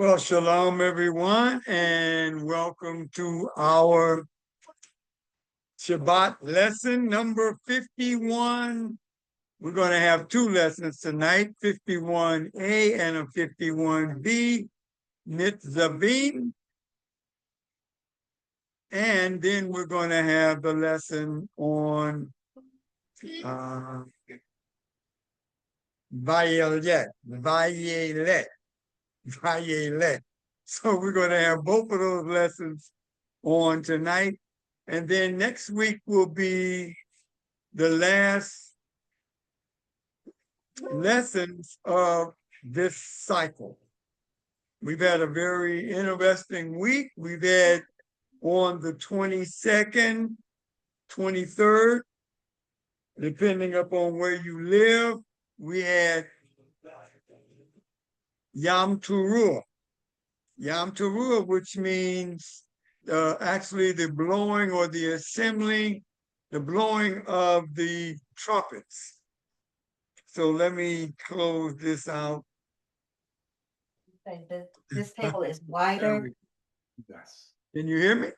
Well, shalom, everyone, and welcome to our Shabbat lesson number 51. We're going to have two lessons tonight, 51A and a 51B, Nitzavim. And then we're going to have the lesson on Vayelech. So we're going to have both of those lessons on tonight. And then next week will be the last lessons of this cycle. We've had a very interesting week. We've had on the 22nd, 23rd, depending upon where you live, we had thru, which means actually the blowing or the assembling, the blowing of the trumpets. So let me close this out. Okay, this table is wider. Yes. Can you hear me?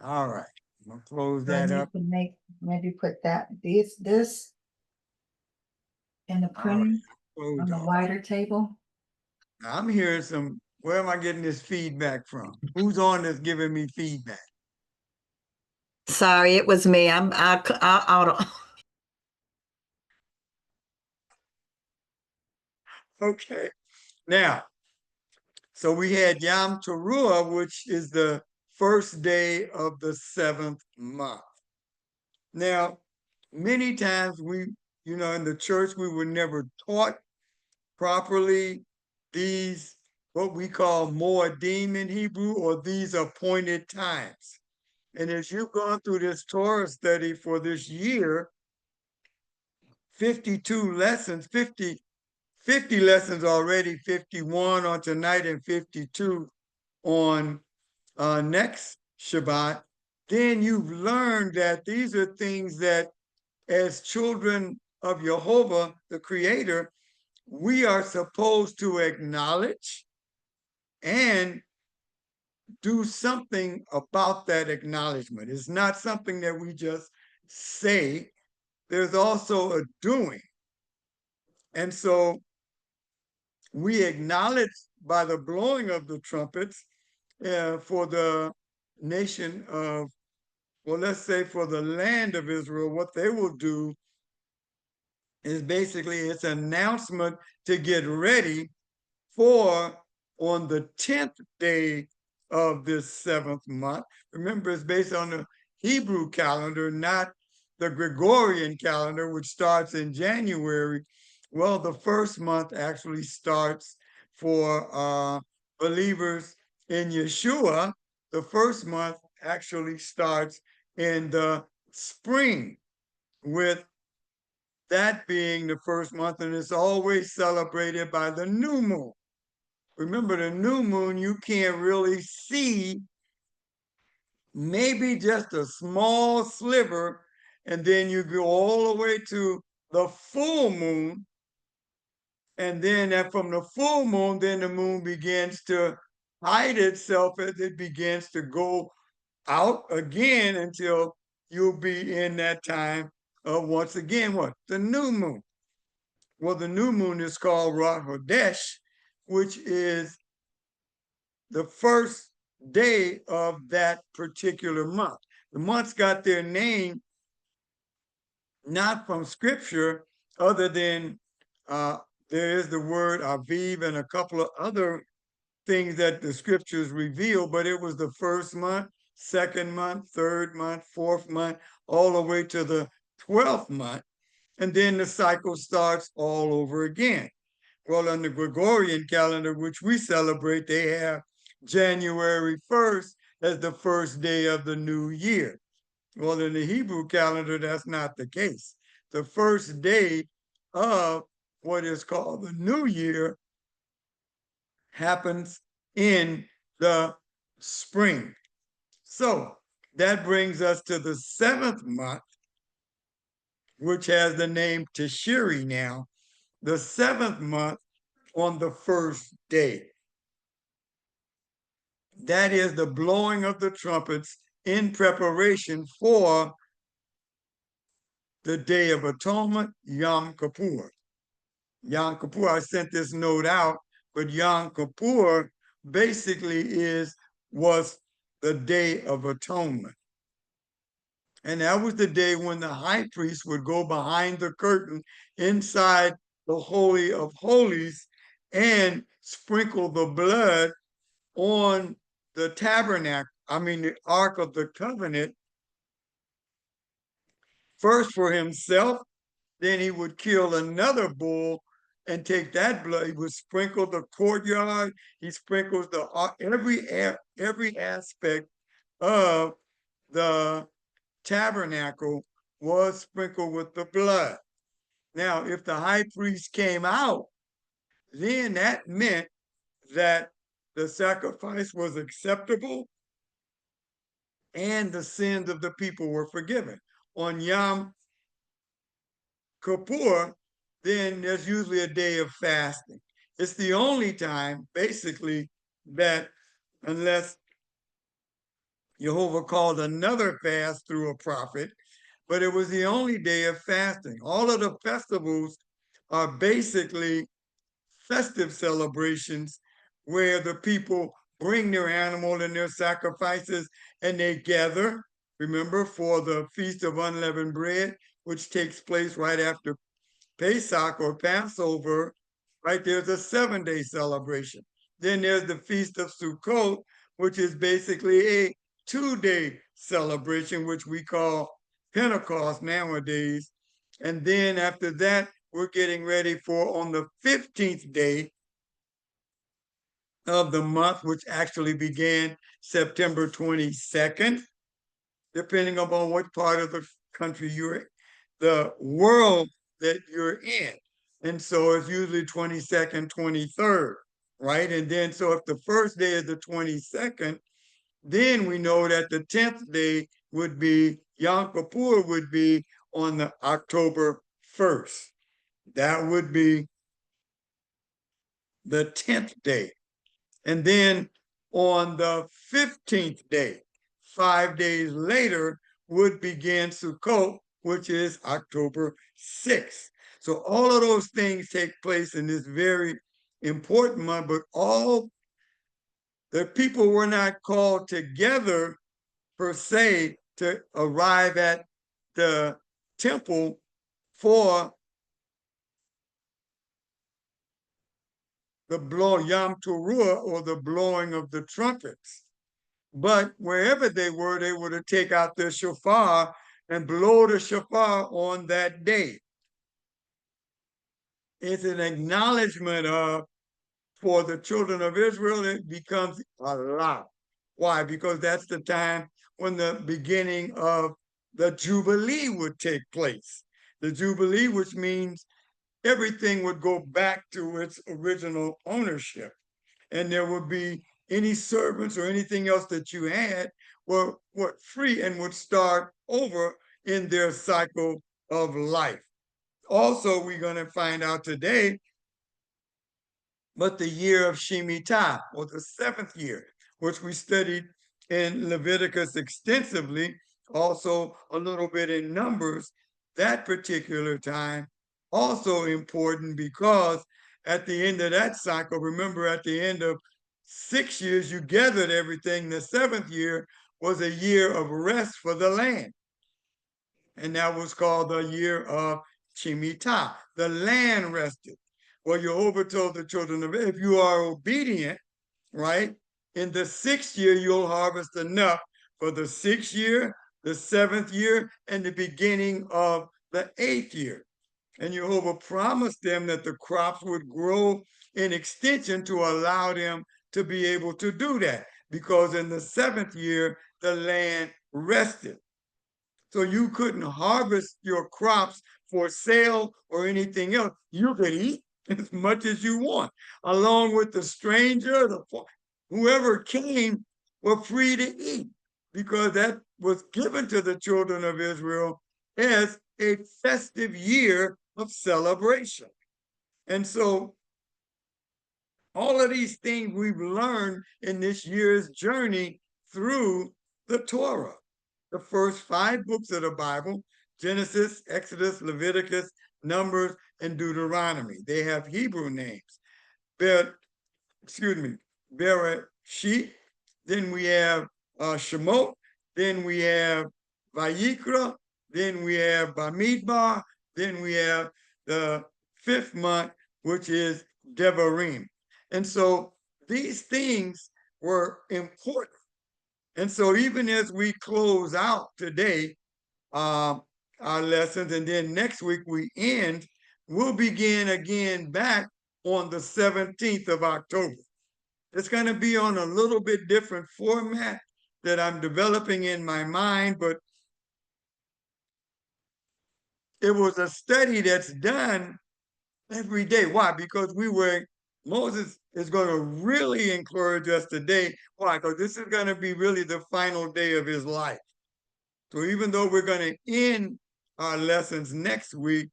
All right. I'm gonna close that up. You can maybe put this in the printing on the wider table. I'm hearing some. Where am I getting this feedback from? Who's on this giving me feedback? Sorry, it was me. I'm out. Okay. Now, so we had Yom Teruah, which is the first day of the 7th month. Now, many times in the church, we were never taught properly these, what we call moedim in Hebrew, or these appointed times. And as you've gone through this Torah study for this year, 52 lessons, 50 lessons already, 51 on tonight and 52 on next Shabbat, then you've learned that these are things that as children of Jehovah, the Creator, we are supposed to acknowledge and do something about that acknowledgement. It's not something that we just say. There's also a doing. And so we acknowledge by the blowing of the trumpets for the nation of, well, let's say for the land of Israel, what they will do is basically it's an announcement to get ready for on the 10th day of this 7th month. Remember, it's based on the Hebrew calendar, not the Gregorian calendar, which starts in January. Well, the first month actually starts for believers in Yeshua. The first month actually starts in the spring, with that being the first month, and it's always celebrated by the new moon. Remember, the new moon, you can't really see, maybe just a small sliver, and then you go all the way to the full moon. And then from the full moon, then the moon begins to hide itself as it begins to go out again until you'll be in that time of, once again, what? The new moon. Well, the new moon is called Rosh Hodesh, which is the first day of that particular month. The months got their name not from scripture, other than there is the word Aviv and a couple of other things that the scriptures reveal, but it was the first month, second month, third month, fourth month, all the way to the 12th month. And then the cycle starts all over again. Well, on the Gregorian calendar, which we celebrate, they have January 1st as the first day of the new year. Well, in the Hebrew calendar, that's not the case. The first day of what is called the new year happens in the spring. So that brings us to the 7th month, which has the name Tishri now. The 7th month on the first day. That is the blowing of the trumpets in preparation for the Day of Atonement, Yom Kippur. Yom Kippur, I sent this note out, but Yom Kippur basically was the Day of Atonement. And that was the day when the high priest would go behind the curtain inside the Holy of Holies and sprinkle the blood on the tabernacle, the Ark of the Covenant, first for himself, then he would kill another bull and take that blood. He would sprinkle the courtyard. He sprinkles every aspect of the tabernacle was sprinkled with the blood. Now, if the high priest came out, then that meant that the sacrifice was acceptable and the sins of the people were forgiven. On Yom Kippur, then there's usually a day of fasting. It's the only time, basically, that unless Jehovah called another fast through a prophet, but it was the only day of fasting. All of the festivals are basically festive celebrations where the people bring their animal and their sacrifices and they gather, remember, for the Feast of Unleavened Bread, which takes place right after Pesach or Passover, right? There's a 7-day celebration. Then there's the Feast of Sukkot, which is basically a 2-day celebration, which we call Pentecost nowadays. And then after that, we're getting ready for on the 15th day of the month, which actually began September 22nd, depending upon what part of the country the world that you're in. And so it's usually 22nd, 23rd, right? And then, so if the first day is the 22nd, then we know that the 10th day would be, Yom Kippur would be on the October 1st. That would be the 10th day. And then on the 15th day, 5 days later, would begin Sukkot, which is October 6th. So all of those things take place in this very important month, but all the people were not called together per se to arrive at the temple for the Yom Teruah, or the blowing of the trumpets. But wherever they were to take out their shofar and blow the shofar on that day. It's an acknowledgement of, for the children of Israel, it becomes a lot. Why? Because that's the time when the beginning of the Jubilee would take place. The Jubilee, which means everything would go back to its original ownership. And there would be any servants or anything else that you had were free and would start over in their cycle of life. Also, we're going to find out today, but the year of Shemitah, or the 7th year, which we studied in Leviticus extensively, also a little bit in Numbers, that particular time, also important because at the end of that cycle, remember at the end of 6 years, you gathered everything. The 7th year was a year of rest for the land. And that was called the year of Shemitah. The land rested. Well, Jehovah told the children of Israel, if you are obedient, right, in the 6th year, you'll harvest enough for the 6th year, the 7th year, and the beginning of the 8th year. And Jehovah promised them that the crops would grow in extension to allow them to be able to do that, because in the 7th year, the land rested. So you couldn't harvest your crops for sale or anything else. You could eat as much as you want, along with the stranger, whoever came were free to eat, because that was given to the children of Israel as a festive year of celebration. And so All of these things we've learned in this year's journey through the Torah, the first 5 books of the Bible: Genesis, Exodus, Leviticus, Numbers, and Deuteronomy. They have Hebrew names. Bereshit. Then we have Shemot. Then we have Vayikra. Then we have Bamidbar. Then we have the 5th month, which is Devarim. And so these things were important. And so even as we close out today, our lessons, and then next week we end, we'll begin again back on the 17th of October. It's going to be on a little bit different format that I'm developing in my mind, but it was a study that's done every day. Why? Because Moses is going to really encourage us today. Why? Because this is going to be really the final day of his life. So even though we're going to end our lessons next week,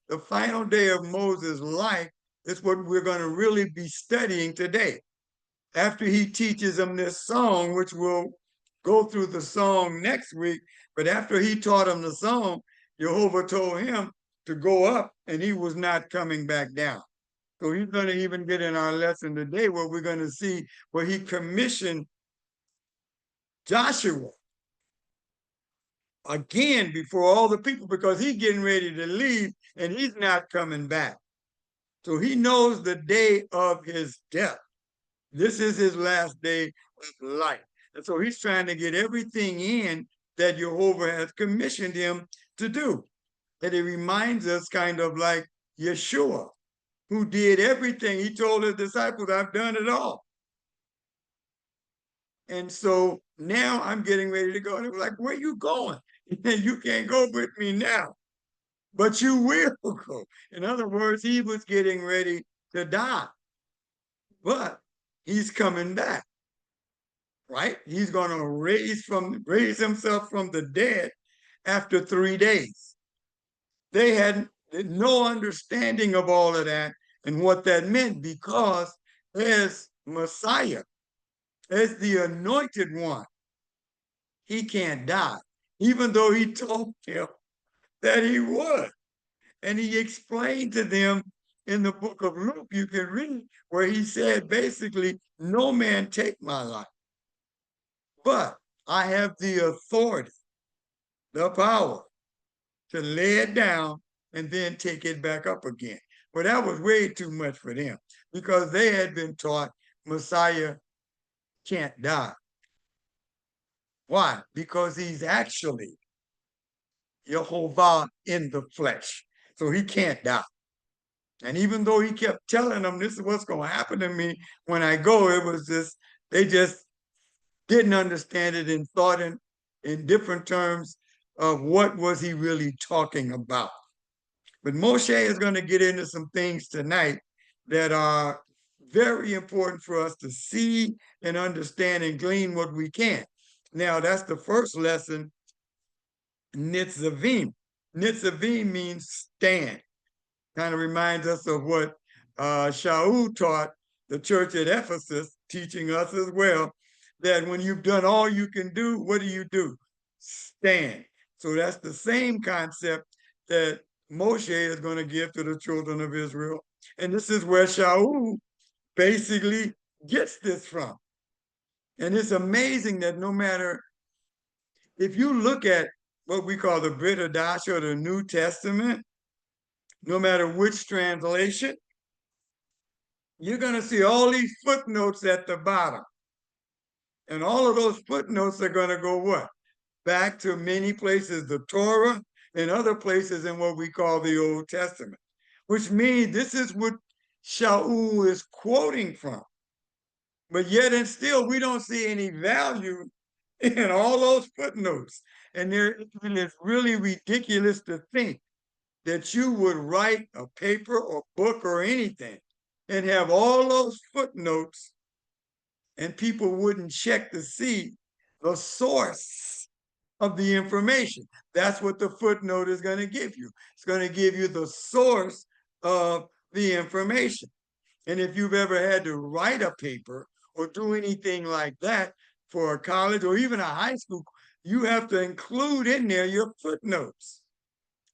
the final day of Moses' life is what we're going to really be studying today. After he teaches them this song, which we'll go through the song next week, but after he taught them the song, Jehovah told him to go up, and he was not coming back down. So he's going to even get in our lesson today where we're going to see where he commissioned Joshua again before all the people, because he's getting ready to leave and he's not coming back. So he knows the day of his death. This is his last day of life. And so he's trying to get everything in that Jehovah has commissioned him to do. And it reminds us kind of like Yeshua, who did everything. He told his disciples, I've done it all. And so now I'm getting ready to go. And they were like, where are you going? You can't go with me now, but you will go. In other words, he was getting ready to die, but he's coming back, right? He's going to raise himself from the dead after 3 days. They had no understanding of all of that and what that meant, because as Messiah, as the anointed one, he can't die, even though he told them that he would. And he explained to them in the book of Luke, you can read, where he said basically, no man take my life, but I have the authority, the power to lay it down and then take it back up again. Well, that was way too much for them, because they had been taught Messiah can't die. Why? Because he's actually Jehovah in the flesh. So he can't die. And even though he kept telling them, this is what's going to happen to me when I go, it was just, they just didn't understand it and thought in different terms of what was he really talking about. But Moshe is going to get into some things tonight that are very important for us to see and understand and glean what we can. Now, that's the first lesson, Nitzavim. Nitzavim means stand. Kind of reminds us of what Shaul taught the church at Ephesus, teaching us as well, that when you've done all you can do, what do? Stand. So that's the same concept that Moshe is going to give to the children of Israel. And this is where Shaul basically gets this from. And it's amazing that no matter, if you look at what we call the Brit Hadash, or the New Testament, no matter which translation, you're going to see all these footnotes at the bottom. And all of those footnotes are going to go what? Back to many places, the Torah, and other places in what we call the Old Testament, which means this is what Shaul is quoting from. But yet and still, we don't see any value in all those footnotes. And it is really ridiculous to think that you would write a paper or book or anything and have all those footnotes and people wouldn't check to see the source of the information. That's what the footnote is going to give you. It's going to give you the source of the information. And if you've ever had to write a paper or do anything like that for a college or even a high school, you have to include in there your footnotes.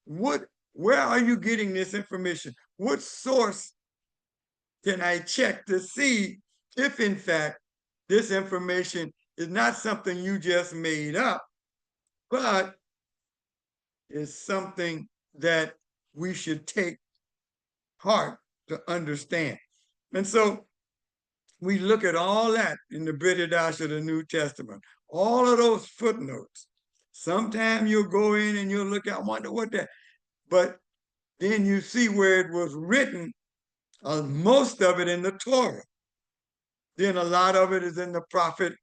Where are you getting this information? What source can I check to see if, in fact, this information is not something you just made up, but is something that we should take heart to understand? And so we look at all that in the Brit-Hadash of the New Testament, all of those footnotes. Sometimes you'll go in and you'll look, I wonder what that, but then you see where it was written, most of it in the Torah. Then a lot of it is in the prophet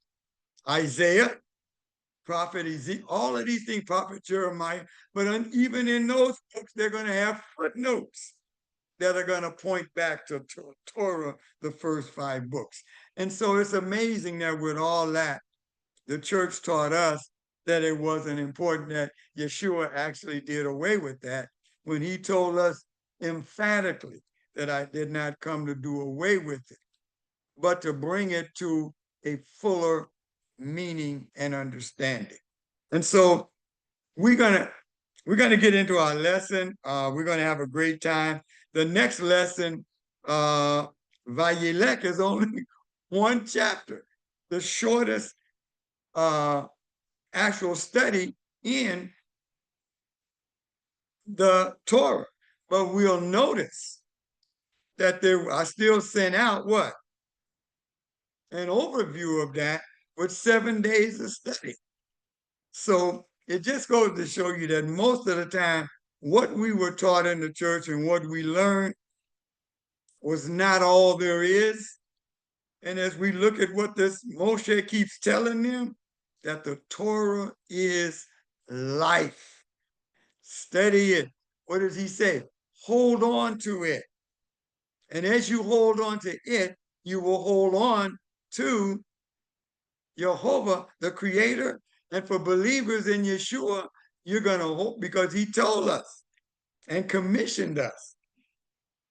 Isaiah, prophet Ezekiel, all of these things, prophet Jeremiah. But even in those books, they're going to have footnotes that are going to point back to Torah, the first 5 books. And so it's amazing that with all that, the church taught us that it wasn't important, that Yeshua actually did away with that when he told us emphatically that I did not come to do away with it, but to bring it to a fuller meaning and understanding. And so we're gonna get into our lesson. We're gonna have a great time. The next lesson, Vayelech, is only 1 chapter, the shortest actual study in the Torah. But we'll notice that I still sent out what? An overview of that with 7 days of study. So it just goes to show you that most of the time, what we were taught in the church and what we learned was not all there is. And as we look at what this Moshe keeps telling them, that the Torah is life. Study it. What does he say? Hold on to it. And as you hold on to it, you will hold on to Jehovah, the Creator. And for believers in Yeshua, you're going to hope, because he told us and commissioned us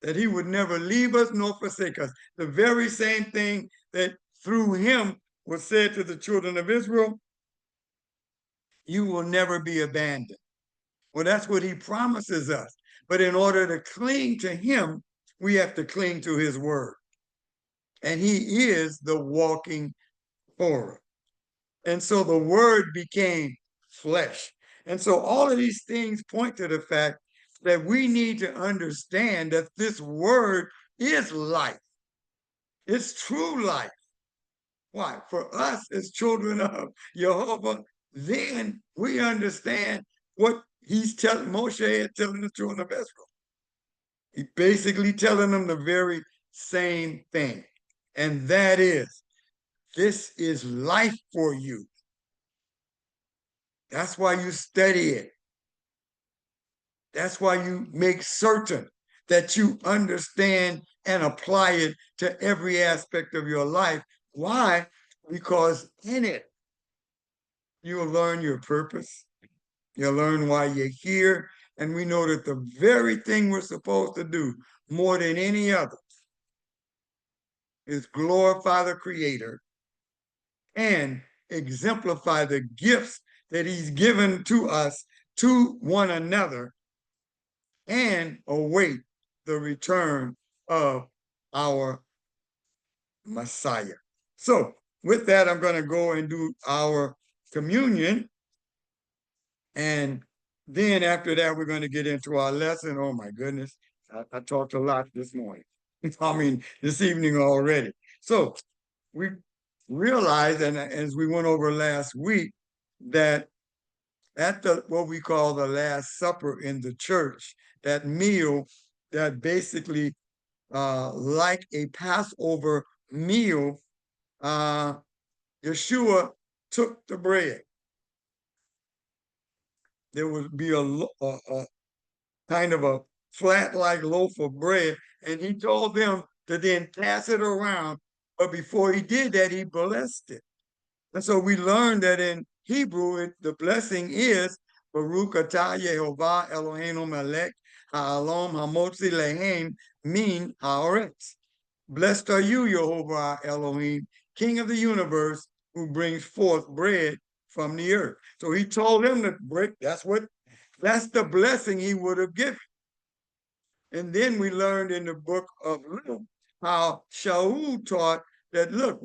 that he would never leave us nor forsake us. The very same thing that through him was said to the children of Israel, you will never be abandoned. Well, that's what he promises us. But in order to cling to him, we have to cling to his word. And he is the walking Torah. And so the word became flesh. And so all of these things point to the fact that we need to understand that this word is life. It's true life. Why? For us as children of Jehovah, then we understand what he's telling Moshe and telling the children of Israel. He's basically telling them the very same thing. And that is, this is life for you. That's why you study it. That's why you make certain that you understand and apply it to every aspect of your life. Why? Because in it, you'll learn your purpose. You'll learn why you're here. And we know that the very thing we're supposed to do more than any other is glorify the Creator and exemplify the gifts that he's given to us, to one another, and await the return of our Messiah. So with that, I'm going to go and do our communion. And then after that, we're going to get into our lesson. Oh my goodness, I talked a lot this morning. I mean, this evening already. So we realized, and as we went over last week, that at what we call the Last Supper in the church, that meal that basically like a Passover meal, Yeshua took the bread. There would be a kind of a flat-like loaf of bread, and he told them to then pass it around. But before he did that, he blessed it. And so we learned that in Hebrew, the blessing is Baruch atah Yehovah Eloheinu melech ha'olam hamotzi lehem min haaretz. Blessed are you, Jehovah our Elohim, King of the universe, who brings forth bread from the earth. So he told him to break, that's the blessing he would have given. And then we learned in the book of Luke how Shaul taught that, look,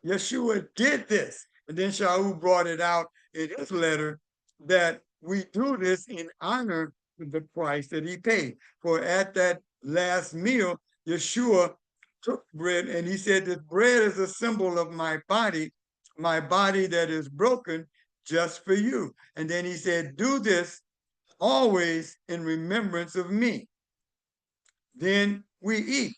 Yeshua did this. And then Shaul brought it out in his letter that we do this in honor of the price that he paid. For at that last meal, Yeshua took bread and he said, this bread is a symbol of my body that is broken just for you. And then he said, do this always in remembrance of me. Then we eat.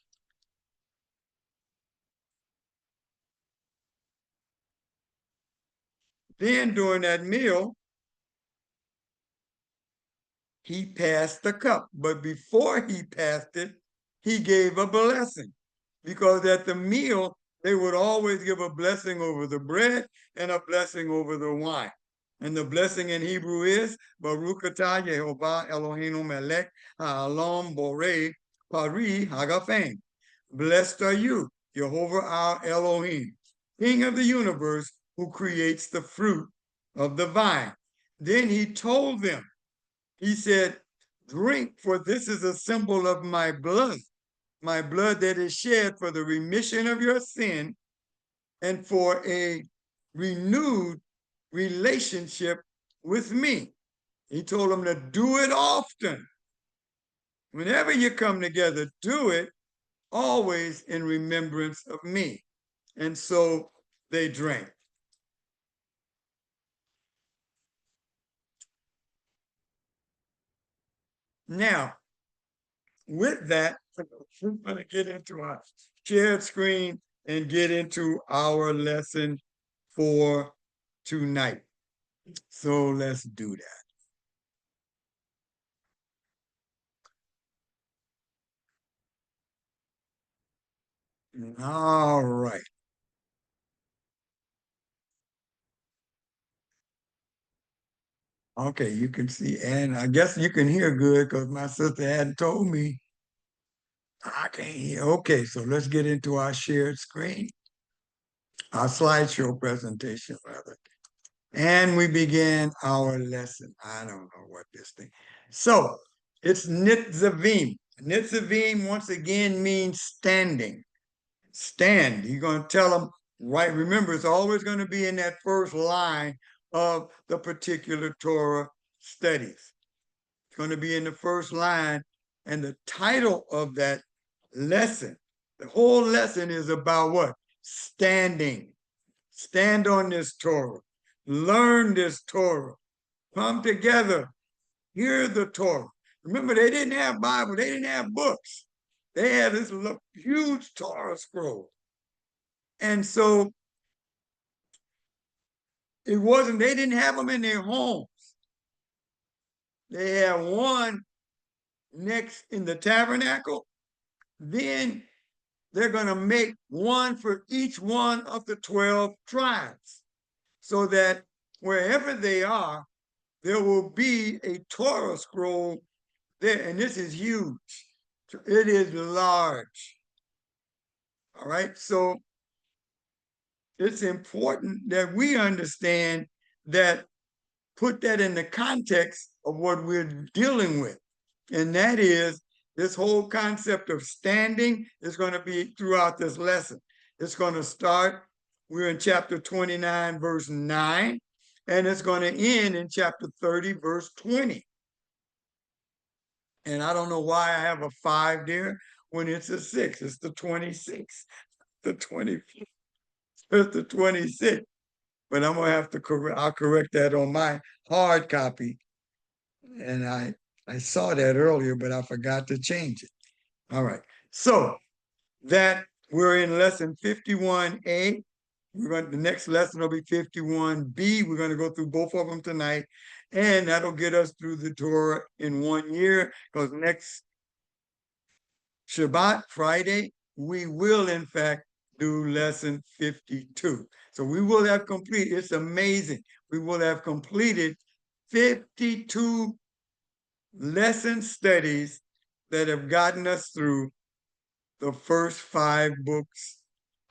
Then during that meal, he passed the cup. But before he passed it, he gave a blessing. Because at the meal, they would always give a blessing over the bread and a blessing over the wine. And the blessing in Hebrew is Baruch atah Yehovah Eloheinu melech ha'olam borei pari hagafen. Blessed are you, Jehovah our Elohim, King of the universe, who creates the fruit of the vine. Then he told them, he said, drink, for this is a symbol of my blood that is shed for the remission of your sin and for a renewed relationship with me. He told them to do it often. Whenever you come together, do it always in remembrance of me. And so they drank. Now, with that, we're going to get into our shared screen and get into our lesson for tonight. So let's do that. All right. Okay, you can see, and I guess you can hear good because my sister hadn't told me I can't hear. Okay, so let's get into our shared screen, our slideshow presentation, rather. And we begin our lesson. I don't know what this thing. So it's Nitzavim. Nitzavim once again means standing. Stand. You're going to tell them, right? Remember, it's always going to be in that first line of the particular Torah studies. It's going to be in the first line. And the title of that lesson, the whole lesson is about what? Standing. Stand on this Torah. Learn this Torah. Come together. Hear the Torah. Remember, they didn't have Bible. They didn't have books. They had this huge Torah scroll. And so they didn't have them in their homes. They had one next in the tabernacle. Then they're going to make one for each one of the 12 tribes so that wherever they are, there will be a Torah scroll there. And this is huge. It is large. All right. So it's important that we understand that, put that in the context of what we're dealing with. And that is this whole concept of standing is going to be throughout this lesson. It's going to start, we're in chapter 29, verse 9, and it's going to end in chapter 30, verse 20. And I don't know why I have a 5 there when it's a 6. It's the 26, the 25th, it's the 26th. But I'm gonna have to I'll correct that on my hard copy. And I saw that earlier, but I forgot to change it. All right. So that we're in lesson 51A. The next lesson will be 51B. We're going to go through both of them tonight. And that'll get us through the Torah in 1 year, because next Shabbat, Friday, we will in fact do lesson 52. So we will have completed, it's amazing, we will have completed 52 lesson studies that have gotten us through the first 5 books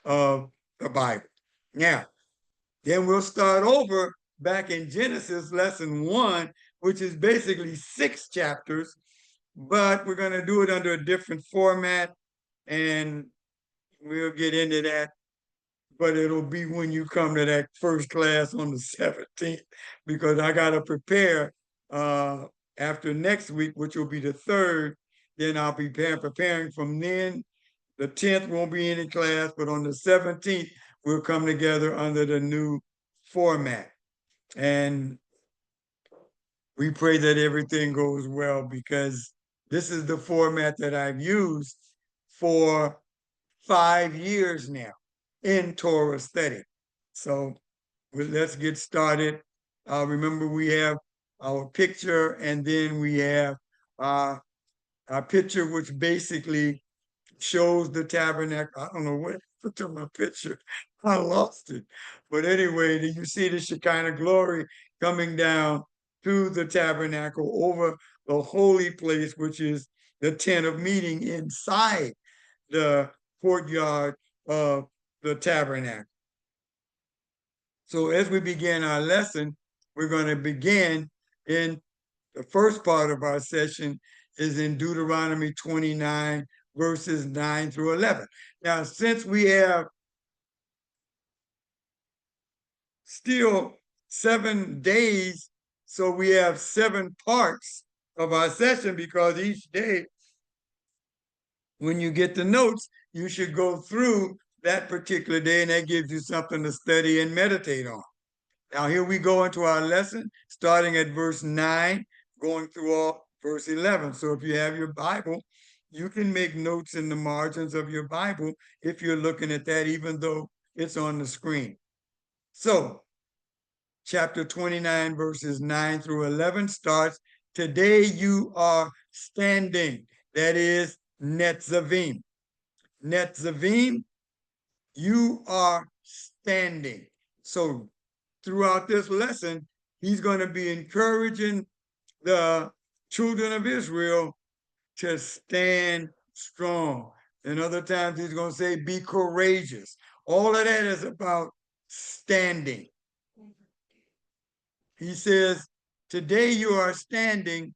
of the Bible. Now, then we'll start over back in Genesis lesson 1, which is basically 6 chapters, but we're going to do it under a different format, and we'll get into that. But it'll be when you come to that first class on the 17th, because I got to prepare after next week, which will be the 3rd. Then I'll be preparing from then. The 10th won't be any class, but on the 17th, we'll come together under the new format. And we pray that everything goes well, because this is the format that I've used for 5 years now in Torah study. So let's get started. Remember, we have our picture, and then we have our picture, which basically shows the tabernacle. I don't know what I took my picture. I lost it. But anyway, you see the Shekinah glory coming down through the tabernacle over the holy place, which is the tent of meeting inside the courtyard of the tabernacle. So as we begin our lesson, we're going to begin in the first part of our session is in Deuteronomy 29, verses 9 through 11. Now, since we have still 7 days, so we have 7 parts of our session, because each day, when you get the notes, you should go through that particular day, and that gives you something to study and meditate on. Now, here we go into our lesson, starting at verse 9, going through all verse 11. So if you have your Bible, you can make notes in the margins of your Bible if you're looking at that, even though it's on the screen. So, chapter 29, verses 9 through 11 starts, today you are standing. That is Nitzavim. Nitzavim, you are standing. So, throughout this lesson, he's going to be encouraging the children of Israel to stand strong. And other times he's going to say, be courageous. All of that is about standing. He says, today you are standing,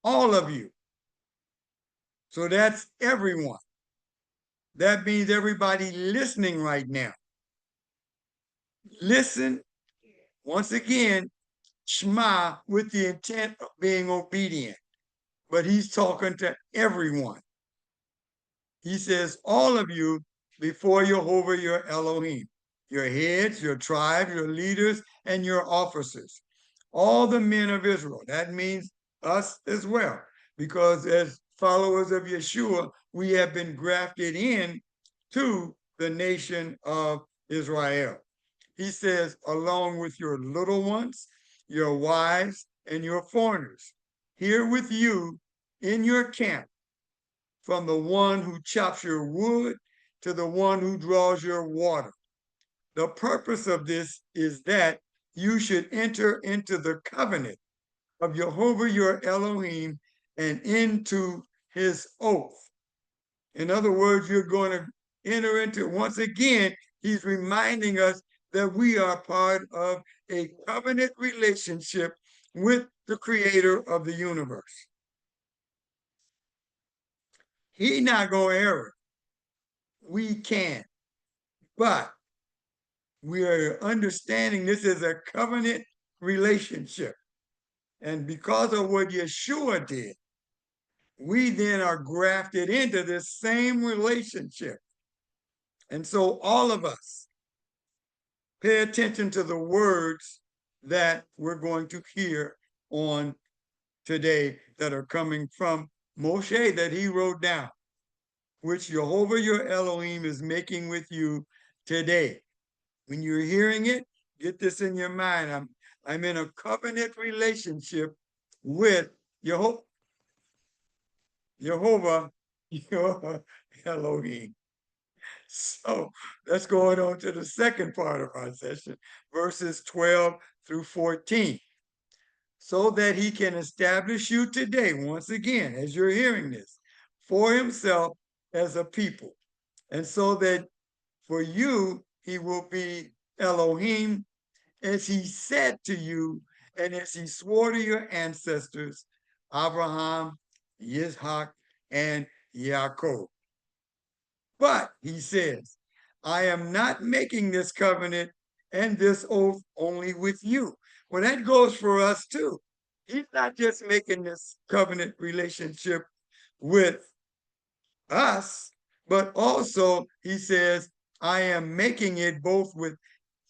all of you. So that's everyone. That means everybody listening right now. Listen, once again, Shema, with the intent of being obedient. But he's talking to everyone. He says, all of you before Jehovah your Elohim, your heads, your tribes, your leaders, and your officers, all the men of Israel. That means us as well, because as followers of Yeshua, we have been grafted in to the nation of Israel. He says, along with your little ones, your wives, and your foreigners, here with you in your camp, from the one who chops your wood to the one who draws your water. The purpose of this is that you should enter into the covenant of Jehovah your Elohim and into his oath. In other words, you're going to enter into, once again, he's reminding us that we are part of a covenant relationship with the creator of the universe. He not going to err. We can. But we are understanding this is a covenant relationship. And because of what Yeshua did, we then are grafted into this same relationship. And so all of us pay attention to the words that we're going to hear on today that are coming from Moshe that he wrote down, which Jehovah your Elohim is making with you today. When you're hearing it, get this in your mind. I'm in a covenant relationship with Jehovah your Elohim. So let's go on to the second part of our session, verses 12 through 14. So that he can establish you today, once again, as you're hearing this, for himself as a people. And so that for you, he will be Elohim, as he said to you, and as he swore to your ancestors, Abraham, Yitzhak, and Yaakov. But he says, I am not making this covenant and this oath only with you. Well, that goes for us too. He's not just making this covenant relationship with us, but also he says, I am making it both with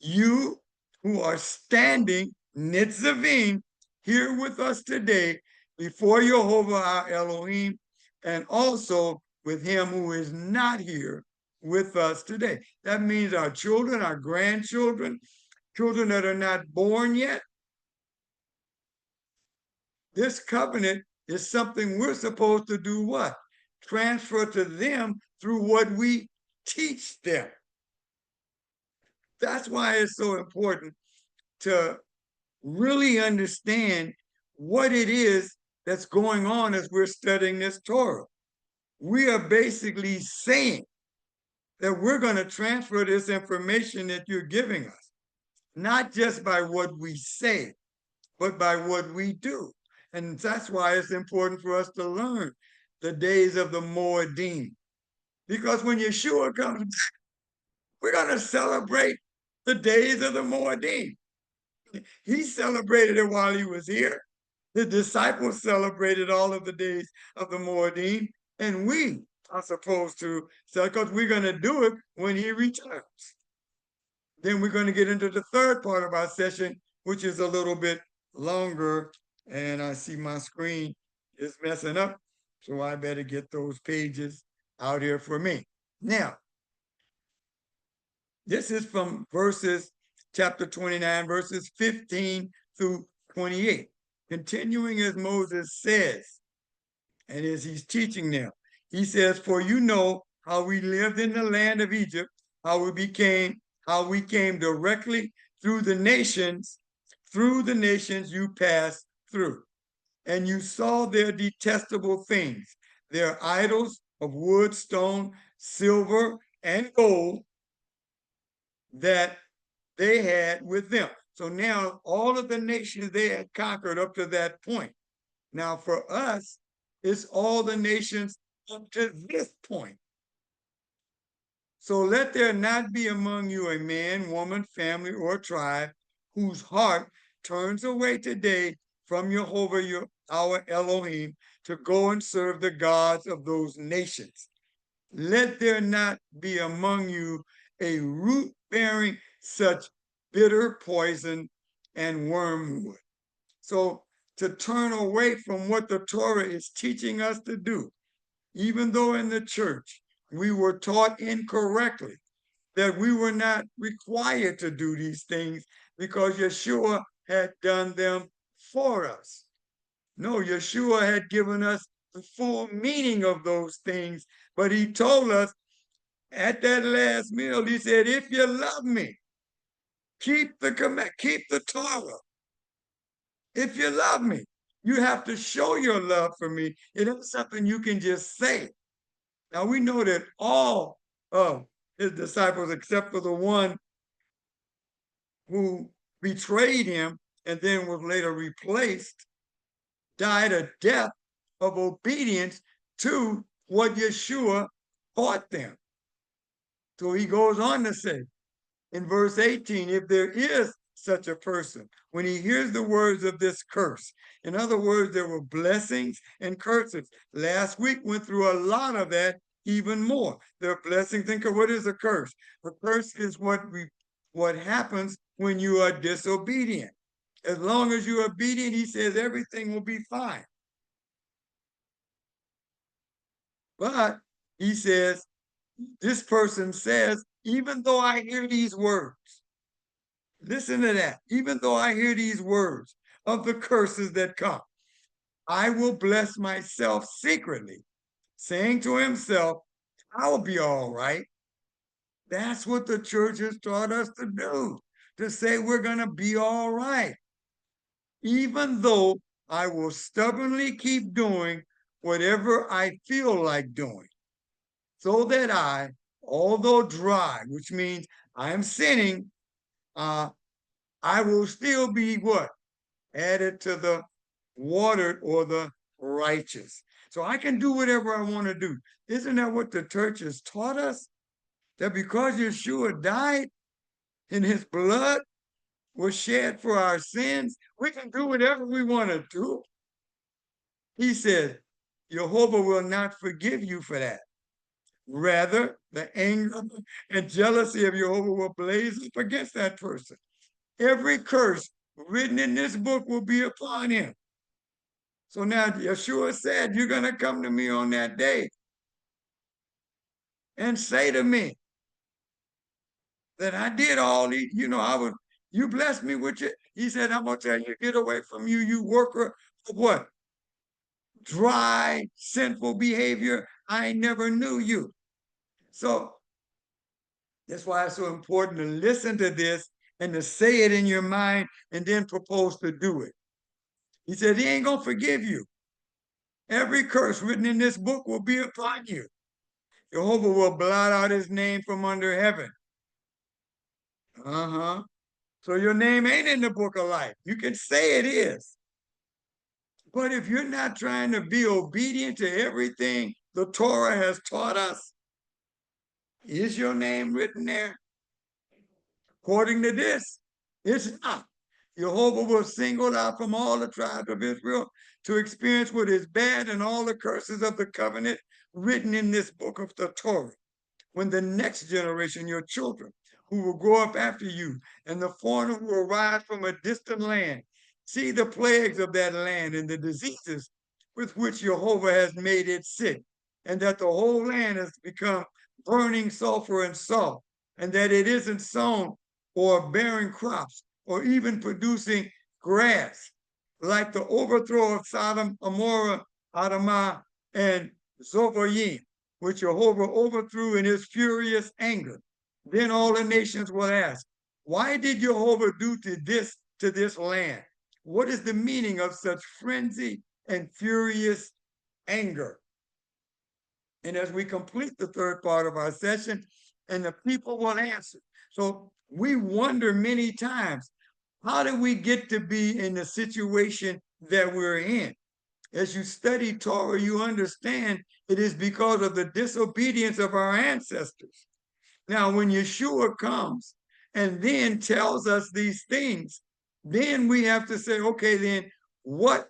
you who are standing Nitzavim here with us today before Jehovah our Elohim, and also with him who is not here with us today. That means our children, our grandchildren, children that are not born yet. This covenant is something we're supposed to do what? Transfer to them through what we teach them. That's why it's so important to really understand what it is that's going on as we're studying this Torah. We are basically saying that we're going to transfer this information that you're giving us, not just by what we say, but by what we do. And that's why it's important for us to learn the days of the Moedim. Because when Yeshua comes back, we're going to celebrate the days of the Moedim. He celebrated it while he was here. The disciples celebrated all of the days of the Moedim, and we are supposed to, because we're going to do it when he returns. Then we're going to get into the third part of our session, which is a little bit longer, and I see my screen is messing up, so I better get those pages out here for me. Now, this is from chapter 29, verses 15 through 28. Continuing as Moses says, and as he's teaching them, he says, for you know how we lived in the land of Egypt, how we came directly through the nations you passed through. And you saw their detestable things, their idols of wood, stone, silver, and gold that they had with them. So now all of the nations they had conquered up to that point. Now for us, it's all the nations up to this point. So let there not be among you a man, woman, family, or tribe whose heart turns away today from Jehovah, our Elohim, to go and serve the gods of those nations. Let there not be among you a root bearing such bitter poison and wormwood. So to turn away from what the Torah is teaching us to do, even though in the church we were taught incorrectly that we were not required to do these things because Yeshua had done them for us. No, Yeshua had given us the full meaning of those things, but he told us at that last meal, he said, if you love me, keep the Torah. If you love me, you have to show your love for me. It isn't something you can just say. Now we know that all of his disciples, except for the one who betrayed him and then was later replaced, died a death of obedience to what Yeshua taught them. So he goes on to say in verse 18, if there is such a person, when he hears the words of this curse, in other words, there were blessings and curses. Last week went through a lot of that, even more. There are blessings and what is a curse? A curse is what happens when you are disobedient. As long as you're obedient, he says everything will be fine. But he says, this person says, even though I hear these words, listen to that, even though I hear these words of the curses that come, I will bless myself secretly, saying to himself, I'll be all right. That's what the church has taught us to do, to say we're going to be all right. Even though I will stubbornly keep doing whatever I feel like doing. so that I, although dry, which means I am sinning, I will still be what? Added to the watered or the righteous. So I can do whatever I want to do. Isn't that what the church has taught us? That because Yeshua died and his blood was shed for our sins, we can do whatever we want to do. He said, Jehovah will not forgive you for that. Rather, the anger and jealousy of Jehovah will blaze up against that person. Every curse written in this book will be upon him. So now Yeshua said, you're going to come to me on that day and say to me that I did all these, you blessed me with it. He said, I'm going to tell you, get away from you, you worker of what? Dry, sinful behavior. I never knew you. So that's why it's so important to listen to this and to say it in your mind and then propose to do it. He said, he ain't going to forgive you. Every curse written in this book will be upon you. Jehovah will blot out his name from under heaven. So your name ain't in the book of life. You can say it is. But if you're not trying to be obedient to everything the Torah has taught us, is your name written there? According to this, it's not. Jehovah was singled out from all the tribes of Israel to experience what is bad and all the curses of the covenant written in this book of the Torah. When the next generation, your children, who will grow up after you, and the foreigner who arrives from a distant land, see the plagues of that land and the diseases with which Jehovah has made it sick, and that the whole land has become burning sulfur and salt, and that it isn't sown or bearing crops, or even producing grass, like the overthrow of Sodom, Amorah, Adamah, and Zophayim, which Jehovah overthrew in his furious anger. Then all the nations will ask, why did Jehovah do to this land? What is the meaning of such frenzy and furious anger? And as we complete the third part of our session, and the people will answer. So we wonder many times, how did we get to be in the situation that we're in? As you study Torah, you understand it is because of the disobedience of our ancestors. Now, when Yeshua comes and then tells us these things, then we have to say, okay, then what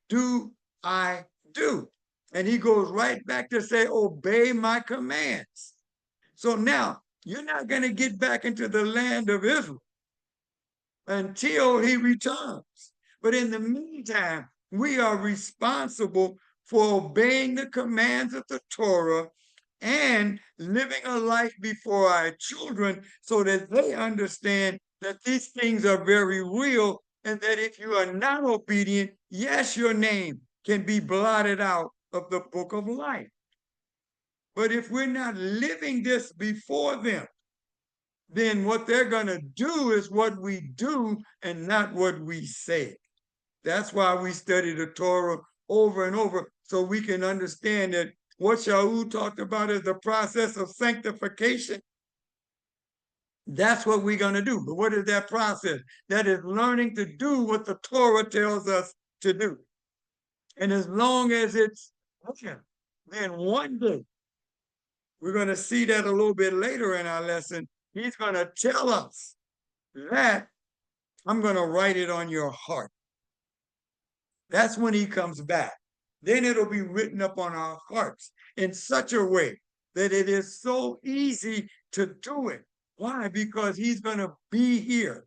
do I do? And he goes right back to say, obey my commands. So now you're not going to get back into the land of Israel until he returns. But in the meantime, we are responsible for obeying the commands of the Torah and living a life before our children so that they understand that these things are very real and that if you are not obedient, yes, your name can be blotted out of the book of life. But if we're not living this before them, then what they're going to do is what we do and not what we say. That's why we study the Torah over and over, so we can understand that what Shaul talked about is the process of sanctification. That's what we're going to do. But what is that process? That is learning to do what the Torah tells us to do. And as long as it's okay, then one day, we're going to see that a little bit later in our lesson, he's going to tell us that I'm going to write it on your heart. That's when he comes back. Then it'll be written up on our hearts in such a way that it is so easy to do it. Why? Because he's going to be here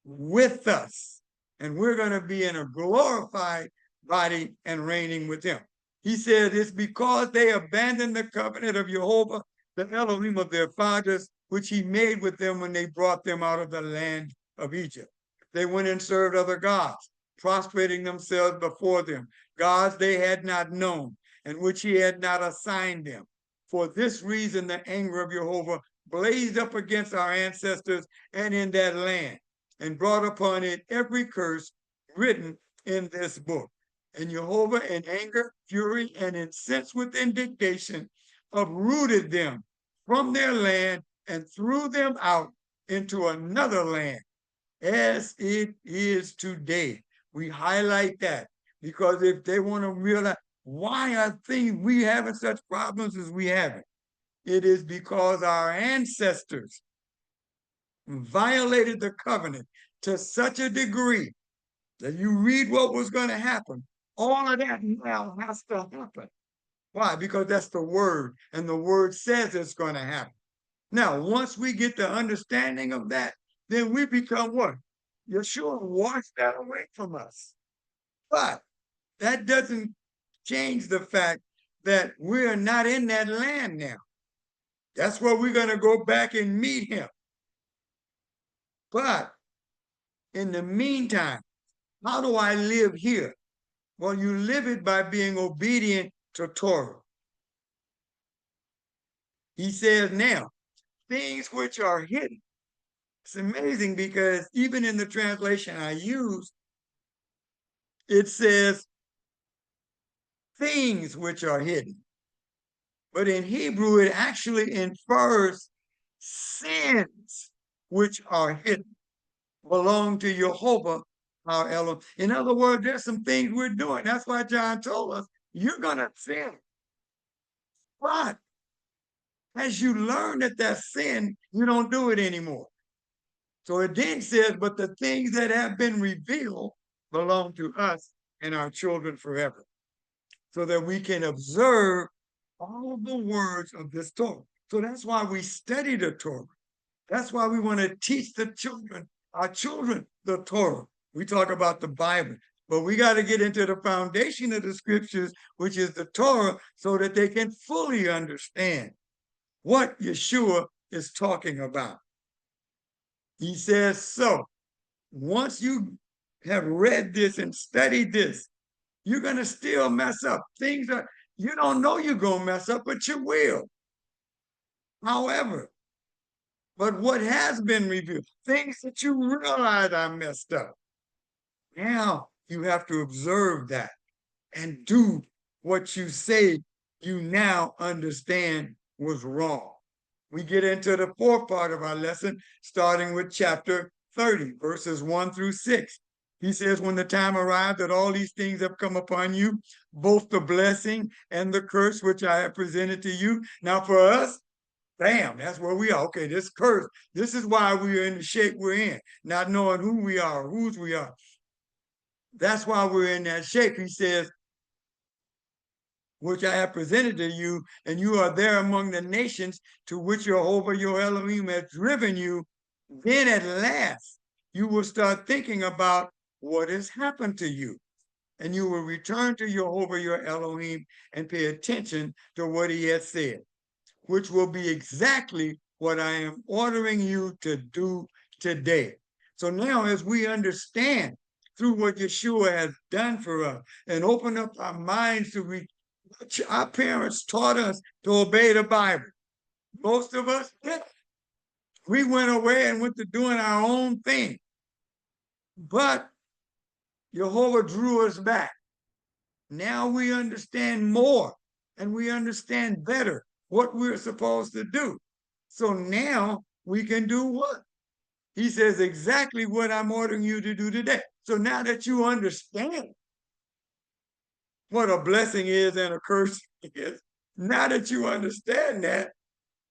with us, and we're going to be in a glorified body and reigning with him. He said it's because they abandoned the covenant of Jehovah, the Elohim of their fathers, which he made with them when they brought them out of the land of Egypt. They went and served other gods, prostrating themselves before them, gods they had not known, and which he had not assigned them. For this reason, the anger of Jehovah blazed up against our ancestors and in that land, and brought upon it every curse written in this book. And Jehovah in anger, fury, and incensed with indignation uprooted them from their land and threw them out into another land, as it is today. We highlight that because if they want to realize why are we having such problems as we have, it is because our ancestors violated the covenant to such a degree that you read what was going to happen. All of that now has to happen. Why? Because that's the word, and the word says it's going to happen. Now, once we get the understanding of that, then we become what? Yeshua washed that away from us. But that doesn't change the fact that we're not in that land now. That's where we're going to go back and meet him. But in the meantime, how do I live here? Well, you live it by being obedient to Torah. He says now, things which are hidden. It's amazing because even in the translation I use, it says things which are hidden. But in Hebrew, it actually infers sins which are hidden, belong to Jehovah, our Elohim. In other words, there's some things we're doing. That's why John told us, you're going to sin. But as you learn that that's sin, you don't do it anymore. So it then says, but the things that have been revealed belong to us and our children forever, so that we can observe all the words of this Torah. So that's why we study the Torah. That's why we want to teach the children, our children, the Torah. We talk about the Bible, but we got to get into the foundation of the scriptures, which is the Torah, so that they can fully understand what Yeshua is talking about. He says, so once you have read this and studied this, you're going to still mess up. Things that you don't know you're going to mess up, but you will. However, but what has been revealed, things that you realize are messed up, now you have to observe that and do what you say you now understand was wrong. We get into the fourth part of our lesson, starting with chapter 30, verses 1 through 6. He says, when the time arrived that all these things have come upon you, both the blessing and the curse which I have presented to you. Now for us, bam, that's where we are. Okay, this curse, this is why we are in the shape we're in, not knowing who we are, whose we are. That's why we're in that shape. He says, which I have presented to you, and you are there among the nations to which Jehovah your Elohim has driven you. Then at last you will start thinking about what has happened to you, and you will return to Jehovah your Elohim and pay attention to what he has said, which will be exactly what I am ordering you to do today. So now as we understand through what Yeshua has done for us and open up our minds to read, our parents taught us to obey the Bible. Most of us didn't. We went away and went to doing our own thing. But Jehovah drew us back. Now we understand more and we understand better what we're supposed to do. So now we can do what? He says exactly what I'm ordering you to do today. So now that you understand what a blessing is and a curse is, now that you understand that,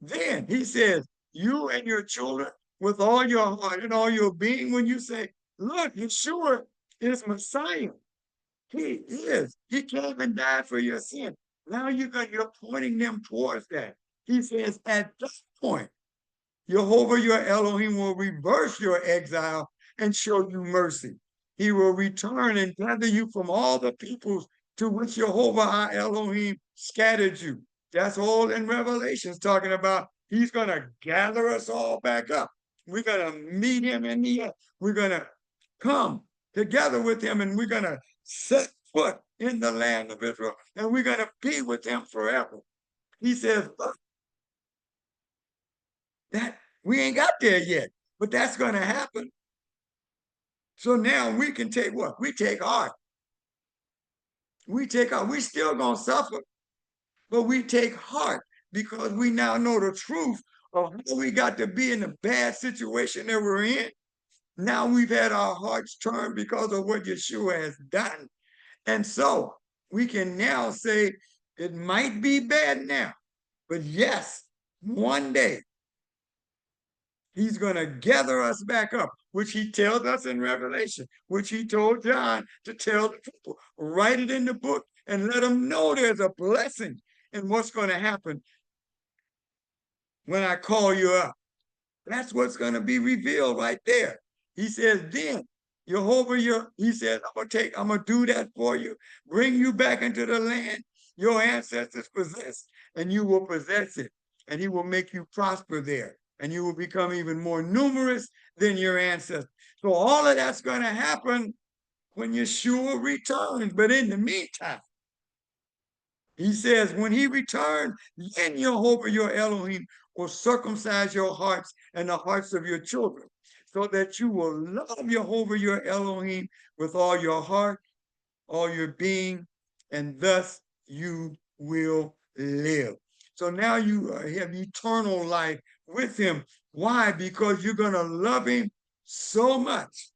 then he says, you and your children with all your heart and all your being, when you say, look, Yeshua is Messiah. He is. He came and died for your sin. Now you're pointing them towards that. He says, at this point, Jehovah your Elohim will reverse your exile and show you mercy. He will return and gather you from all the peoples to which Jehovah our Elohim scattered you. That's all in Revelations, talking about he's going to gather us all back up. We're going to meet him in the air. We're going to come together with him, and we're going to set foot in the land of Israel, and we're going to be with him forever. He says, look, that we ain't got there yet, but that's going to happen. So now we can take what? We take heart. We take heart. We still going to suffer, but we take heart because we now know the truth of how we got to be in the bad situation that we're in. Now we've had our hearts turned because of what Yeshua has done. And so we can now say it might be bad now, but yes, one day he's going to gather us back up, which he tells us in Revelation, which he told John to tell the people. Write it in the book and let them know there's a blessing in what's going to happen when I call you up. That's what's going to be revealed right there. He says, then he says, I'm going to do that for you, bring you back into the land your ancestors possessed, and you will possess it, and he will make you prosper there, and you will become even more numerous than your ancestors. So all of that's going to happen when Yeshua returns. But in the meantime, he says, when he returns, then Jehovah your Elohim will circumcise your hearts and the hearts of your children, so that you will love Jehovah your Elohim with all your heart, all your being, and thus you will live. So now you have eternal life with him. Why? Because you're going to love him so much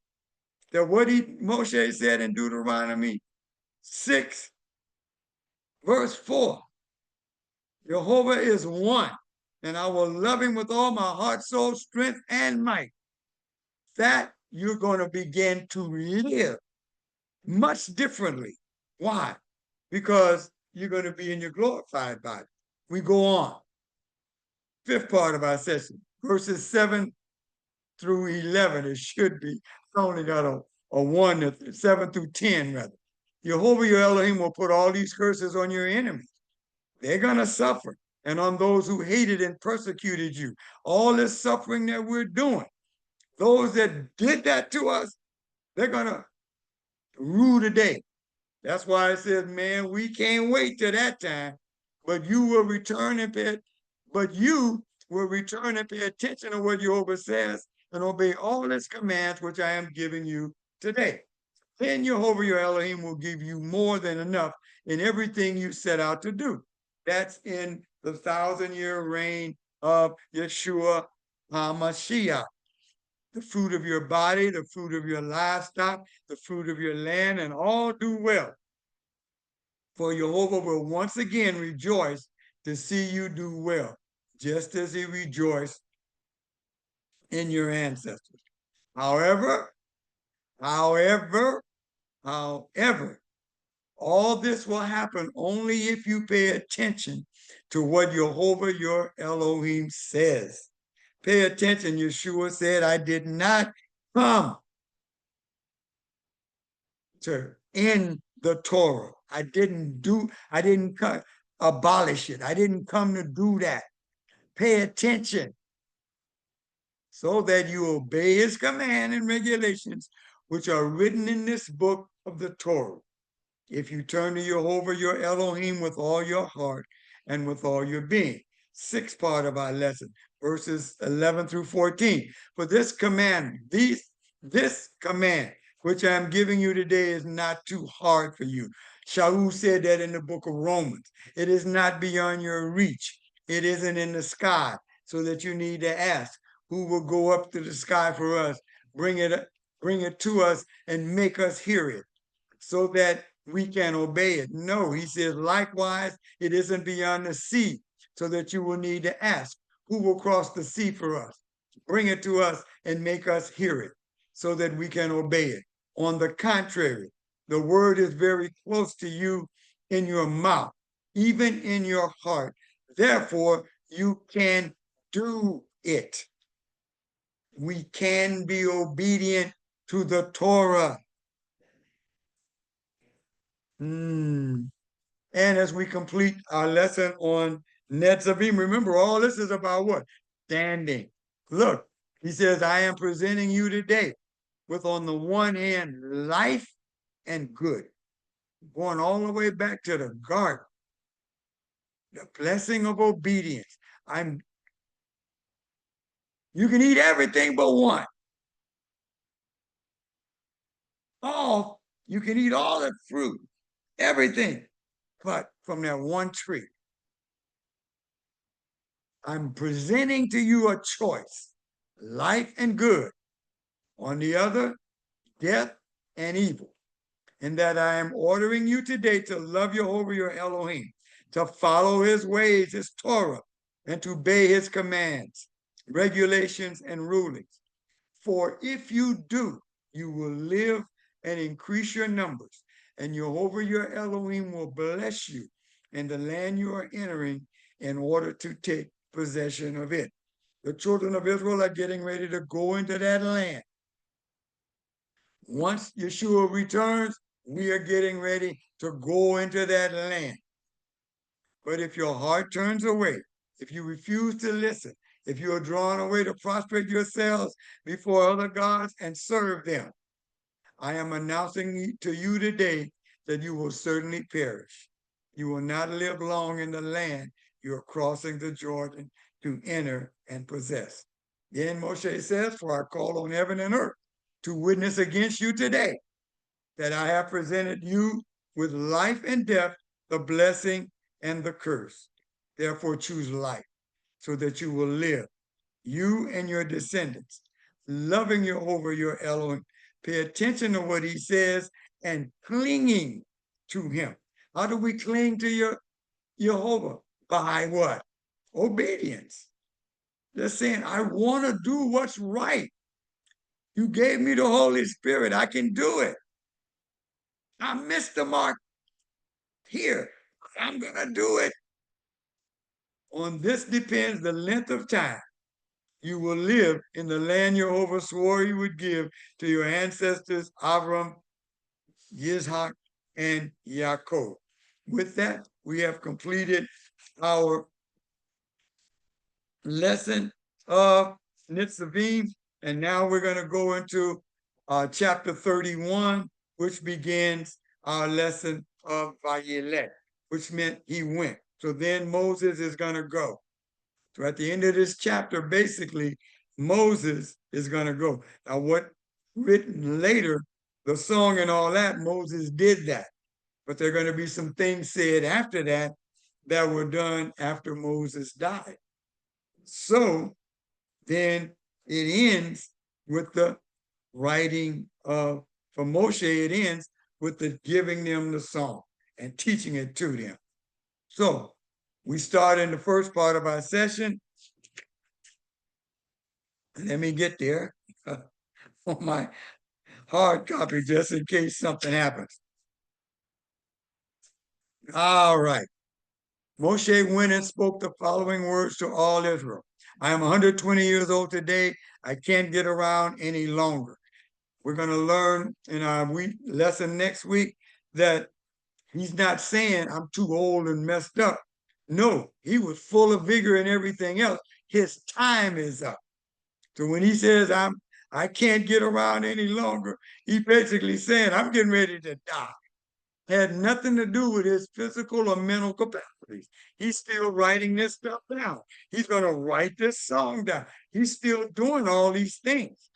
that what Moshe said in Deuteronomy 6, verse 4, Jehovah is one, and I will love him with all my heart, soul, strength, and might. That you're going to begin to live much differently. Why? Because you're going to be in your glorified body. We go on. Fifth part of our session, verses 7 through 11. It should be. I only got a 1, 7 through 10, rather. Jehovah your Elohim will put all these curses on your enemies. They're going to suffer. And on those who hated and persecuted you. All this suffering that we're doing, those that did that to us, they're going to rue the day. That's why it says, man, we can't wait till that time. But you will return and pay attention to what Jehovah says and obey all his commands, which I am giving you today. Then Jehovah your Elohim will give you more than enough in everything you set out to do. That's in the 1,000-year reign of Yeshua HaMashiach. The fruit of your body, the fruit of your livestock, the fruit of your land, and all do well. For Jehovah will once again rejoice to see you do well, just as he rejoiced in your ancestors. However, all this will happen only if you pay attention to what Jehovah your Elohim says. Pay attention. Yeshua said, I did not come to end the Torah. I didn't abolish it. I didn't come to do that. Pay attention so that you obey his command and regulations, which are written in this book of the Torah. If you turn to Jehovah your Elohim with all your heart and with all your being. Sixth part of our lesson, verses 11 through 14. For this command, this command, which I'm giving you today, is not too hard for you. Shaul said that in the book of Romans. It is not beyond your reach. It isn't in the sky, so that you need to ask, who will go up to the sky for us, bring it to us, and make us hear it, so that we can obey it. No, he says, likewise, it isn't beyond the sea, so that you will need to ask, who will cross the sea for us, bring it to us, and make us hear it, so that we can obey it. On the contrary, the word is very close to you in your mouth, even in your heart. Therefore, you can do it. We can be obedient to the Torah. And as we complete our lesson on Nitzavim, remember, all this is about what? Standing. Look, he says, I am presenting you today with, on the one hand, life and good, going all the way back to the garden, the blessing of obedience. You can eat everything but one. You can eat all the fruit, everything, but from that one tree. I'm presenting to you a choice, life and good. On the other, death and evil. And that I am ordering you today to love Jehovah your Elohim, to follow his ways, his Torah, and to obey his commands, regulations, and rulings. For if you do, you will live and increase your numbers, and Jehovah your Elohim will bless you in the land you are entering in order to take possession of it. The children of Israel are getting ready to go into that land. Once Yeshua returns, we are getting ready to go into that land. But if your heart turns away, if you refuse to listen, if you are drawn away to prostrate yourselves before other gods and serve them, I am announcing to you today that you will certainly perish. You will not live long in the land you are crossing the Jordan to enter and possess. Then Moshe says, for I call on heaven and earth to witness against you today that I have presented you with life and death, the blessing and the curse. Therefore choose life so that you will live, you and your descendants, loving Jehovah your Elohim. Pay attention to what he says and clinging to him. How do we cling to Jehovah? By what? Obedience. They're saying, I want to do what's right. You gave me the Holy Spirit. I can do it. I missed the mark here. I'm going to do it. On this depends the length of time you will live in the land Jehovah swore he would give to your ancestors, Avram, Yitzhak, and Yaakov. With that, we have completed our lesson of Nitzavim, and now we're going to go into chapter 31, which begins our lesson of Vayelech, which meant he went. So then Moses is going to go. So at the end of this chapter, basically, Moses is going to go. Now, what written later, the song and all that, Moses did that. But there are going to be some things said after that that were done after Moses died. So then it ends with the writing of, for Moshe, it ends with the giving them the song and teaching it to them. So we start in the first part of our session. Let me get there on my hard copy just in case something happens. All right. Moshe went and spoke the following words to all Israel. I am 120 years old today. I can't get around any longer. We're going to learn in our lesson next week that he's not saying I'm too old and messed up. No, he was full of vigor and everything else. His time is up. So when he says I can't get around any longer, he basically saying I'm getting ready to die. Had nothing to do with his physical or mental capacities. He's still writing this stuff down. He's going to write this song down. He's still doing all these things.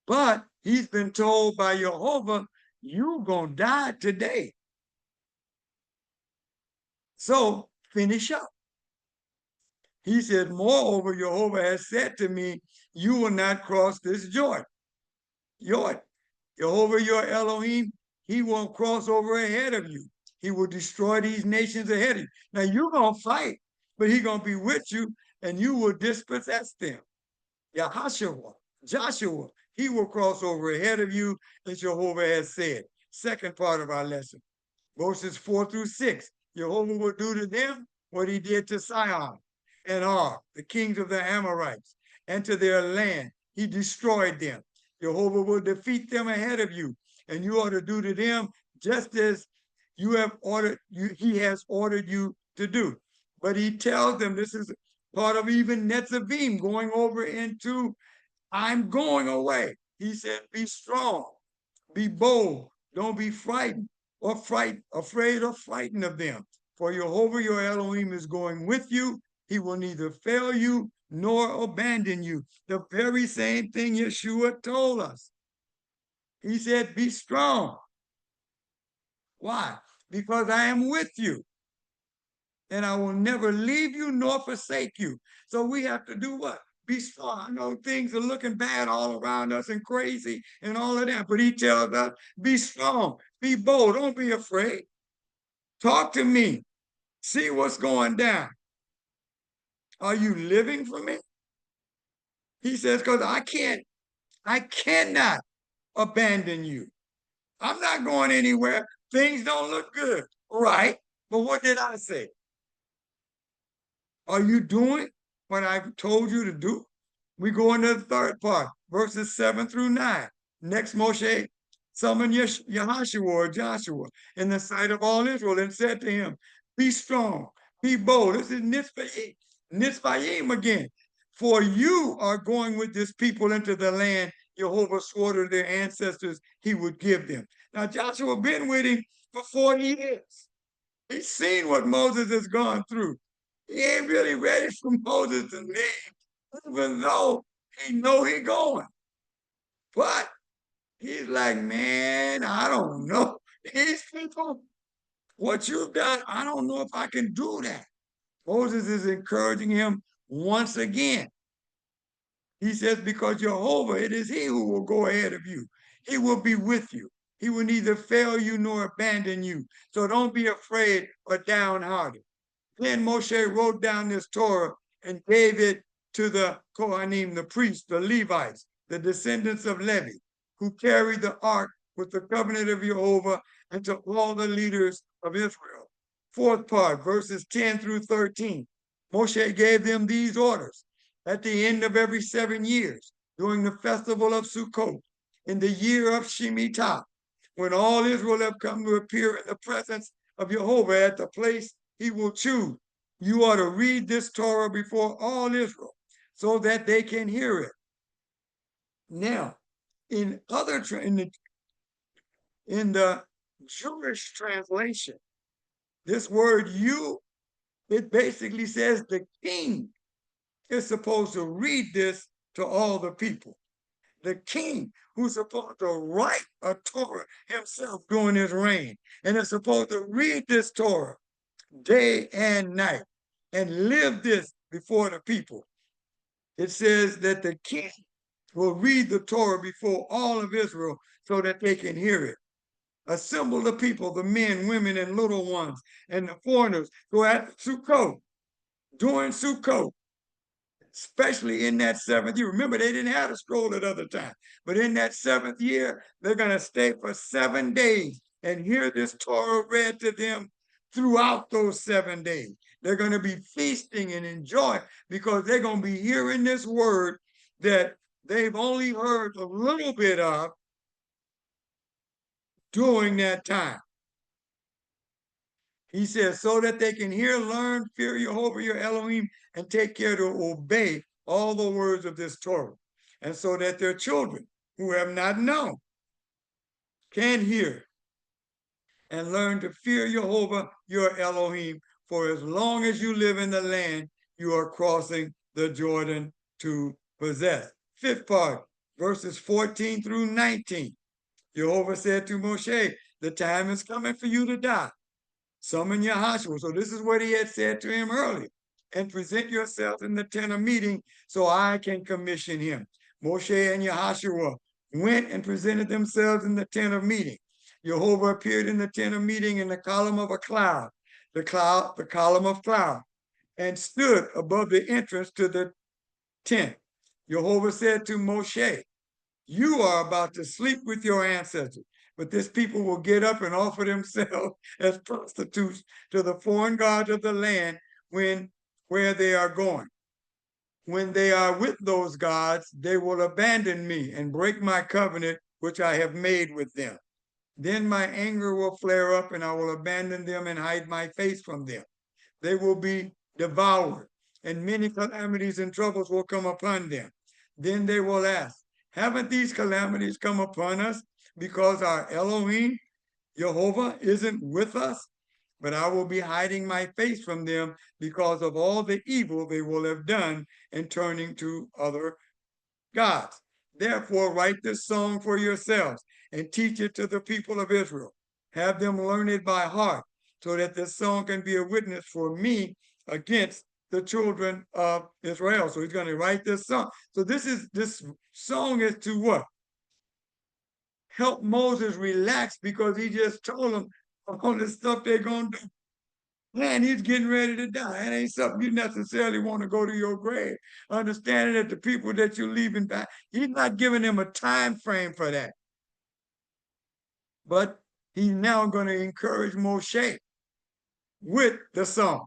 But he's been told by Jehovah, you're going to die today. So finish up. He said, moreover, Jehovah has said to me, you will not cross this Jordan. Jehovah, your Elohim, he won't cross over ahead of you. He will destroy these nations ahead of you. Now you're going to fight, but he's going to be with you and you will dispossess them. Joshua, he will cross over ahead of you, as Jehovah has said. Second part of our lesson, verses 4 through 6. Jehovah will do to them what he did to Sihon and Og, the kings of the Amorites, and to their land. He destroyed them. Jehovah will defeat them ahead of you, and you ought to do to them just as he has ordered you to do. But he tells them, this is part of even Nitzavim, going over into, I'm going away. He said, be strong, be bold, don't be frightened or afraid or frightened of them. For Jehovah your Elohim is going with you. He will neither fail you nor abandon you. The very same thing Yeshua told us. He said, be strong. Why? Because I am with you. and I will never leave you nor forsake you. So we have to do what? Be strong. I know things are looking bad all around us and crazy and all of that, but he tells us, be strong, be bold, don't be afraid. Talk to me. See what's going down. Are you living for me? He says, because I cannot abandon you. I'm not going anywhere. Things don't look good. Right. But what did I say? Are you doing what I've told you to do? We go into the third part, verses 7 through 9. Next, Moshe summoned Yahashua or Joshua in the sight of all Israel and said to him, be strong, be bold. This is Nitzavim again. For you are going with this people into the land Jehovah swore to their ancestors he would give them. Now, Joshua been with him for 40 years. He's seen what Moses has gone through. He ain't really ready for Moses to leave, even though he know he going. But he's like, man, I don't know. These people, what you've done, I don't know if I can do that. Moses is encouraging him once again. He says, because Jehovah, it is he who will go ahead of you. He will be with you. He will neither fail you nor abandon you. So don't be afraid or downhearted. Then Moshe wrote down this Torah and gave it to the Kohanim, the priests, the Levites, the descendants of Levi, who carried the ark with the covenant of Jehovah, and to all the leaders of Israel. Fourth part, verses 10 through 13. Moshe gave them these orders. At the end of every 7 years, during the festival of Sukkot, in the year of Shemitah, when all Israel have come to appear in the presence of Jehovah at the place he will choose, you ought to read this Torah before all Israel so that they can hear it. Now, in the Jewish translation, this word you, it basically says the king is supposed to read this to all the people. The king who's supposed to write a Torah himself during his reign, and is supposed to read this Torah day and night and live this before the people. It says that the king will read the Torah before all of Israel so that they can hear it. Assemble the people, the men, women, and little ones, and the foreigners who are at Sukkot, during Sukkot, especially in that 7th year. Remember, they didn't have a scroll at other times, but in that 7th year, they're going to stay for 7 days and hear this Torah read to them throughout those 7 days. They're going to be feasting and enjoying because they're going to be hearing this word that they've only heard a little bit of during that time. He says, so that they can hear, learn, fear Jehovah your Elohim, and take care to obey all the words of this Torah. And so that their children who have not known can hear and learn to fear Jehovah your Elohim for as long as you live in the land you are crossing the Jordan to possess. Fifth part, verses 14 through 19. Jehovah said to Moshe, the time is coming for you to die. Summon Yahashua. So this is what he had said to him earlier. And present yourself in the tent of meeting so I can commission him. Moshe and Yahashua went and presented themselves in the tent of meeting. Jehovah appeared in the tent of meeting in the column of a cloud, the column of cloud, and stood above the entrance to the tent. Jehovah said to Moshe, you are about to sleep with your ancestors, but this people will get up and offer themselves as prostitutes to the foreign gods of the land where they are going. When they are with those gods, they will abandon me and break my covenant, which I have made with them. Then my anger will flare up and I will abandon them and hide my face from them. They will be devoured and many calamities and troubles will come upon them. Then they will ask, haven't these calamities come upon us because our Elohim, Jehovah, isn't with us? But I will be hiding my face from them because of all the evil they will have done in turning to other gods. Therefore, write this song for yourselves and teach it to the people of Israel. Have them learn it by heart so that this song can be a witness for me against the children of Israel. So he's going to write this song. So this song is to what? Help Moses relax, because he just told him all the stuff they're going to do. Man, he's getting ready to die. It ain't something you necessarily want to go to your grave. Understanding that the people that you're leaving back, he's not giving them a time frame for that. But he's now going to encourage Moshe with the song.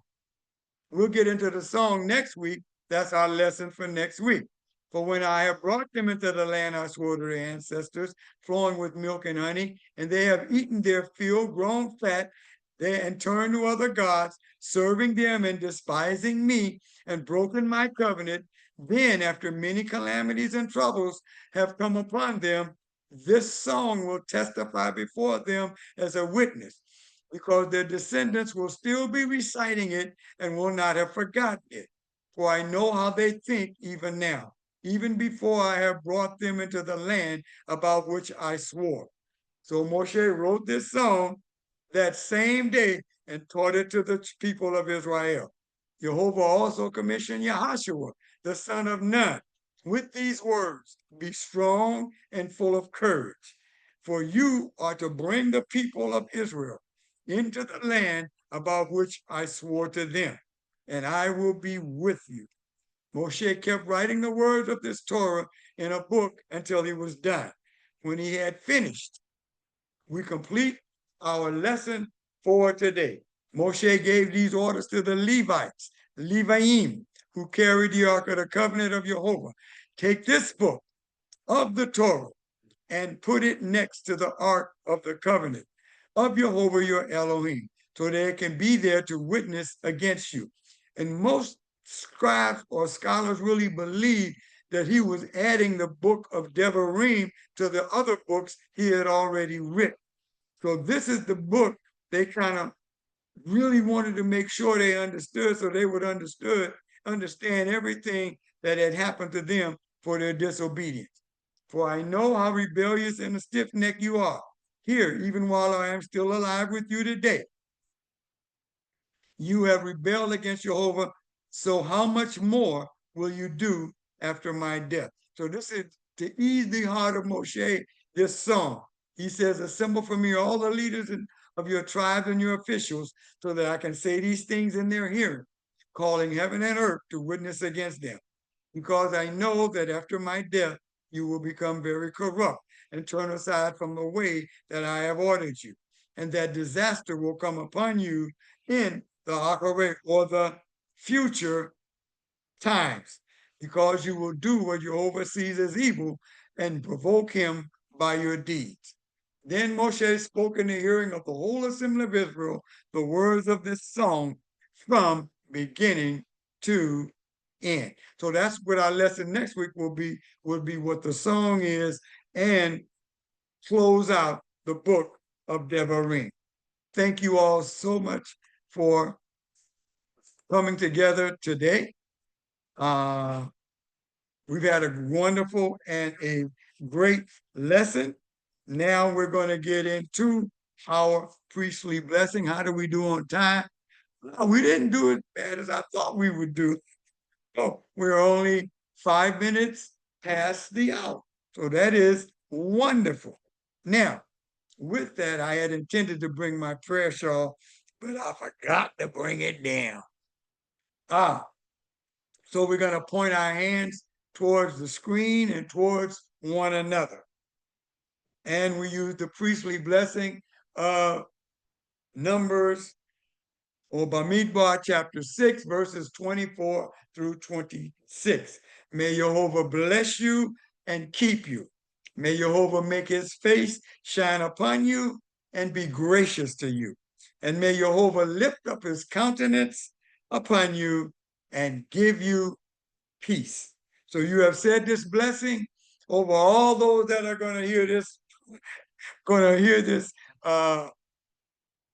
We'll get into the song next week. That's our lesson for next week. For when I have brought them into the land I swore to their ancestors, flowing with milk and honey, and they have eaten their fill, grown fat, and turned to other gods, serving them and despising me, and broken my covenant, then after many calamities and troubles have come upon them, this song will testify before them as a witness, because their descendants will still be reciting it and will not have forgotten it. For I know how they think even now, even before I have brought them into the land about which I swore. So Moshe wrote this song that same day and taught it to the people of Israel. Jehovah also commissioned Yahashua, the son of Nun, with these words: be strong and full of courage, for you are to bring the people of Israel into the land about which I swore to them, and I will be with you. Moshe kept writing the words of this Torah in a book until he was done. When he had finished, we complete our lesson for today. Moshe gave these orders to the Levites, Leviim, who carried the Ark of the Covenant of Jehovah. Take this book of the Torah and put it next to the Ark of the Covenant of Jehovah your Elohim, so that it can be there to witness against you. And most scribes or scholars really believe that he was adding the book of Devarim to the other books he had already written. So this is the book they kind of really wanted to make sure they understood, so they would understand everything that had happened to them for their disobedience. For I know how rebellious and stiff-necked you are. Here, even while I am still alive with you today, you have rebelled against Jehovah, so how much more will you do after my death? So this is to ease the heart of Moshe, this song. He says, assemble for me all the leaders of your tribes and your officials, so that I can say these things in their hearing, calling heaven and earth to witness against them. Because I know that after my death, you will become very corrupt and turn aside from the way that I have ordered you. And that disaster will come upon you in the Akhareh, or the future times, because you will do what Jehovah sees as evil and provoke him by your deeds. Then Moshe spoke in the hearing of the whole assembly of Israel the words of this song from beginning to end. So that's what our lesson next week will be what the song is, and close out the book of Devarim. Thank you all so much for coming together today. We've had a wonderful and a great lesson. Now we're going to get into our priestly blessing. How do we do on time? Well, we didn't do it as bad as I thought we would do. Oh, we're only 5 minutes past the hour. So that is wonderful. Now, with that, I had intended to bring my prayer shawl, but I forgot to bring it down. So we're going to point our hands towards the screen and towards one another. And we use the priestly blessing of Numbers, or Bamidbar chapter 6, verses 24 through 26. May Jehovah bless you and keep you. May Jehovah make his face shine upon you and be gracious to you. And may Jehovah lift up his countenance upon you and give you peace. So you have said this blessing over all those that are going to hear this,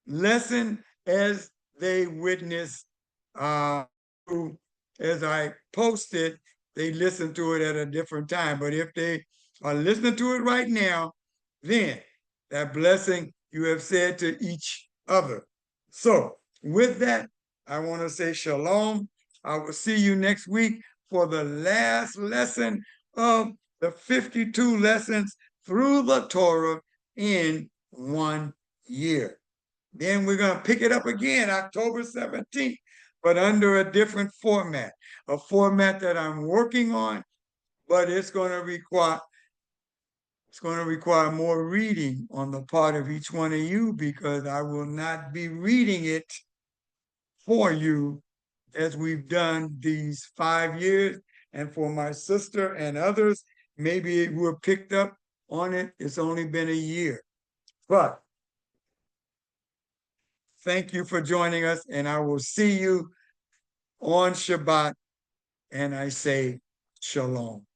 lesson as they witness, as I posted, they listen to it at a different time. But if they are listening to it right now, then that blessing you have said to each other. So with that, I want to say shalom. I will see you next week for the last lesson of the 52 lessons through the Torah in 1 year. Then we're going to pick it up again October 17th, but under a different format, a format that I'm working on, but it's going to require more reading on the part of each one of you, because I will not be reading it for you as we've done these 5 years. And for my sister and others, maybe who have picked up on it, it's only been a year. But thank you for joining us, and I will see you on Shabbat, and I say shalom.